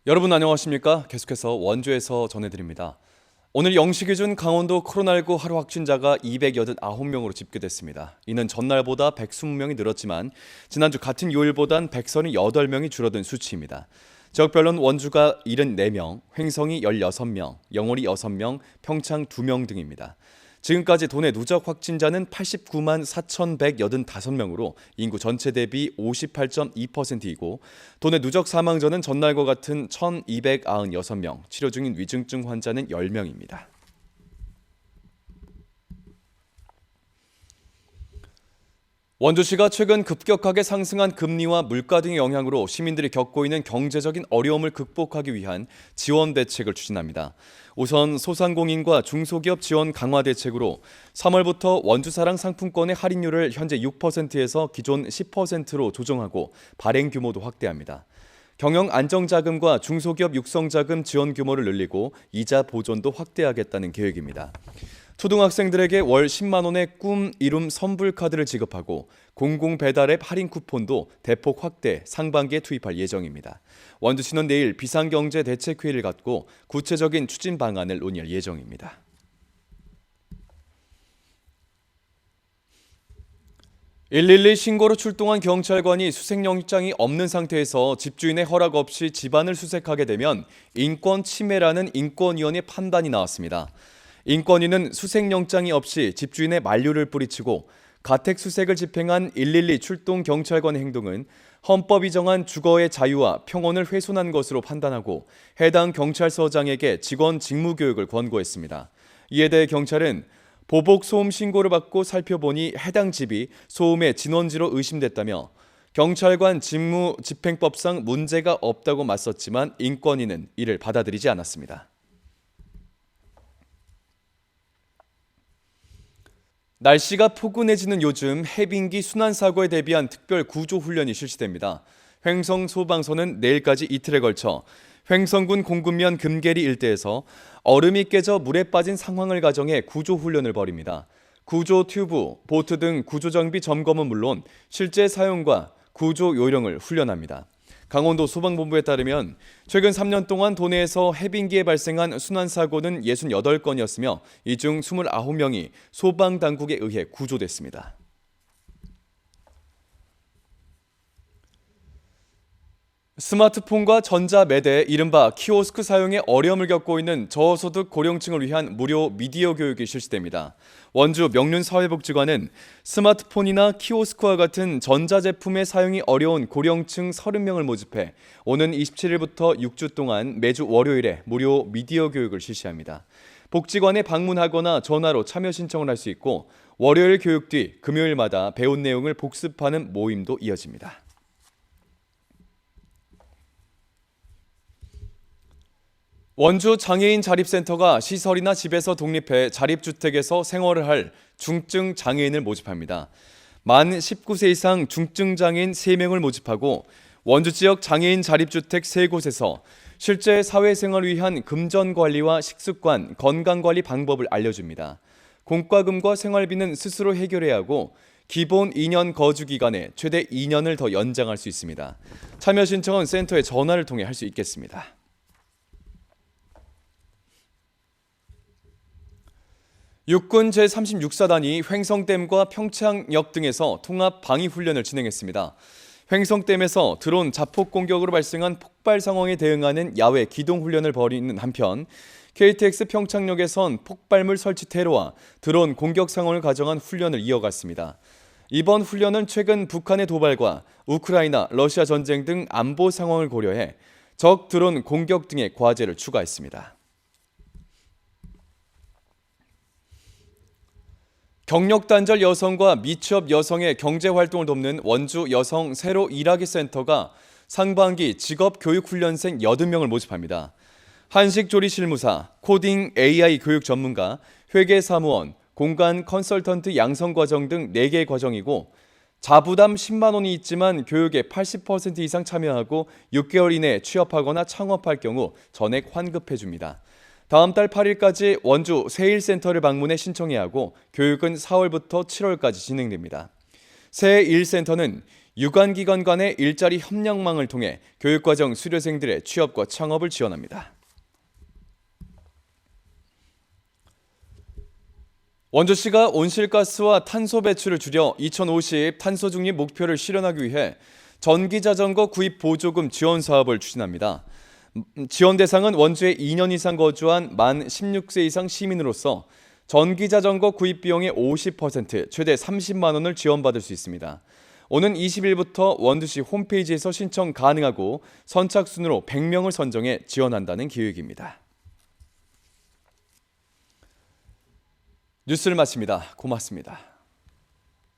여러분 안녕하십니까? 계속해서 원주에서 전해드립니다. 오늘 0시 기준 강원도 코로나19 하루 확진자가 289명으로 집계됐습니다. 이는 전날보다 120명이 늘었지만 지난주 같은 요일보단 138명이 줄어든 수치입니다. 지역별로는 원주가 74명, 횡성이 16명, 영월이 6명, 평창 2명 등입니다. 지금까지 도내 누적 확진자는 89만 4,185명으로 인구 전체 대비 58.2%이고 도내 누적 사망자는 전날과 같은 1,296명, 치료 중인 위중증 환자는 10명입니다. 원주시가 최근 급격하게 상승한 금리와 물가 등의 영향으로 시민들이 겪고 있는 경제적인 어려움을 극복하기 위한 지원 대책을 추진합니다. 우선 소상공인과 중소기업 지원 강화 대책으로 3월부터 원주사랑 상품권의 할인율을 현재 6%에서 기존 10%로 조정하고 발행 규모도 확대합니다. 경영 안정자금과 중소기업 육성자금 지원 규모를 늘리고 이자 보존도 확대하겠다는 계획입니다. 초등학생들에게 월 10만 원의 꿈, 이룸 선불 카드를 지급하고 공공배달앱 할인 쿠폰도 대폭 확대 상반기에 투입할 예정입니다. 원주시는 내일 비상경제 대책회의를 갖고 구체적인 추진 방안을 논의할 예정입니다. (112) 신고로 출동한 경찰관이 수색영장이 없는 상태에서 집주인의 허락 없이 집안을 수색하게 되면 인권 침해라는 인권위원회 판단이 나왔습니다. 인권위는 수색영장이 없이 집주인의 만류를 뿌리치고 가택 수색을 집행한 112 출동 경찰관의 행동은 헌법이 정한 주거의 자유와 평온을 훼손한 것으로 판단하고 해당 경찰서장에게 직원 직무교육을 권고했습니다. 이에 대해 경찰은 보복 소음 신고를 받고 살펴보니 해당 집이 소음의 진원지로 의심됐다며 경찰관 직무 집행법상 문제가 없다고 맞섰지만 인권위는 이를 받아들이지 않았습니다. 날씨가 포근해지는 요즘 해빙기 순환사고에 대비한 특별 구조훈련이 실시됩니다. 횡성소방서는 내일까지 이틀에 걸쳐 횡성군 공군면 금계리 일대에서 얼음이 깨져 물에 빠진 상황을 가정해 구조훈련을 벌입니다. 구조 튜브, 보트 등 구조장비 점검은 물론 실제 사용과 구조 요령을 훈련합니다. 강원도 소방본부에 따르면 최근 3년 동안 도내에서 해빙기에 발생한 순환사고는 68건이었으며 이 중 29명이 소방당국에 의해 구조됐습니다. 스마트폰과 전자매대, 이른바 키오스크 사용에 어려움을 겪고 있는 저소득 고령층을 위한 무료 미디어 교육이 실시됩니다. 원주 명륜사회복지관은 스마트폰이나 키오스크와 같은 전자제품의 사용이 어려운 고령층 30명을 모집해 오는 27일부터 6주 동안 매주 월요일에 무료 미디어 교육을 실시합니다. 복지관에 방문하거나 전화로 참여 신청을 할 수 있고 월요일 교육 뒤 금요일마다 배운 내용을 복습하는 모임도 이어집니다. 원주 장애인 자립센터가 시설이나 집에서 독립해 자립주택에서 생활을 할 중증 장애인을 모집합니다. 만 19세 이상 중증 장애인 3명을 모집하고 원주 지역 장애인 자립주택 3곳에서 실제 사회생활을 위한 금전관리와 식습관, 건강관리 방법을 알려줍니다. 공과금과 생활비는 스스로 해결해야 하고 기본 2년 거주 기간에 최대 2년을 더 연장할 수 있습니다. 참여 신청은 센터에 전화를 통해 할 수 있겠습니다. 육군 제36사단이 횡성댐과 평창역 등에서 통합 방위훈련을 진행했습니다. 횡성댐에서 드론 자폭 공격으로 발생한 폭발 상황에 대응하는 야외 기동훈련을 벌이는 한편 KTX 평창역에선 폭발물 설치 테러와 드론 공격 상황을 가정한 훈련을 이어갔습니다. 이번 훈련은 최근 북한의 도발과 우크라이나, 러시아 전쟁 등 안보 상황을 고려해 적 드론 공격 등의 과제를 추가했습니다. 경력단절 여성과 미취업 여성의 경제활동을 돕는 원주 여성 새로 일하기 센터가 상반기 직업교육훈련생 80명을 모집합니다. 한식조리 실무사, 코딩 AI 교육 전문가, 회계사무원, 공간 컨설턴트 양성과정 등 4개 과정이고 자부담 10만 원이 있지만 교육에 80% 이상 참여하고 6개월 이내에 취업하거나 창업할 경우 전액 환급해줍니다. 다음 달 8일까지 원주 새1센터를 방문해 신청해야 하고 교육은 4월부터 7월까지 진행됩니다. 새1센터는 유관기관 간의 일자리 협력망을 통해 교육과정 수료생들의 취업과 창업을 지원합니다. 원주시가 온실가스와 탄소 배출을 줄여 2050 탄소 중립 목표를 실현하기 위해 전기자전거 구입 보조금 지원 사업을 추진합니다. 지원 대상은 원주에 2년 이상 거주한 만 16세 이상 시민으로서 전기자전거 구입 비용의 50%, 최대 30만 원을 지원받을 수 있습니다. 오는 20일부터 원주시 홈페이지에서 신청 가능하고 선착순으로 100명을 선정해 지원한다는 계획입니다. 뉴스를 마칩니다. 고맙습니다.